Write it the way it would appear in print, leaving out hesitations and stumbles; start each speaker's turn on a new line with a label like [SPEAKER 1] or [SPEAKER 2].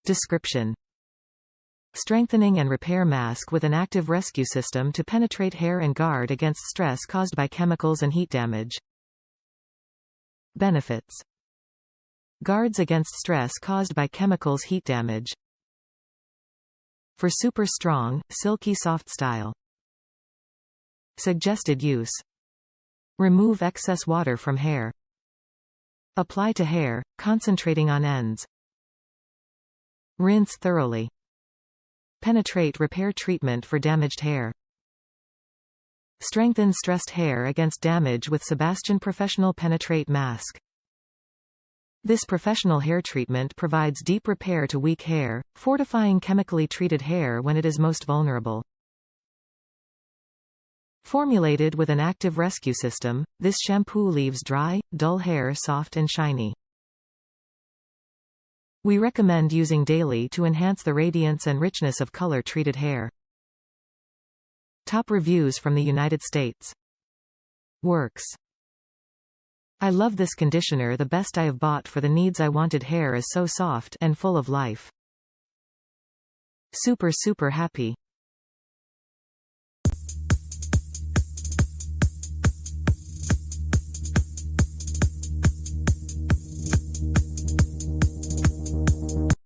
[SPEAKER 1] Description: strengthening and repair mask with an active rescue system to penetrate hair and guard against stress caused by chemicals and heat damage. Benefits: guards against stress caused by chemicals, heat damage. For super strong, silky soft style. Suggested use: remove excess water from hair. Apply to hair, concentrating on ends. Rinse thoroughly. Penetrate repair treatment for damaged hair. Strengthen stressed hair against damage with Sebastian Professional Penetraitt Masque. This professional hair treatment provides deep repair to weak hair, fortifying chemically treated hair when it is most vulnerable. Formulated with an active rescue system, this shampoo leaves dry, dull hair soft and shiny. We recommend using daily to enhance the radiance and richness of color-treated hair. Top reviews from the United States. Works. I love this conditioner, the best I have bought for the needs I wanted. Hair is so soft and full of life. Super happy.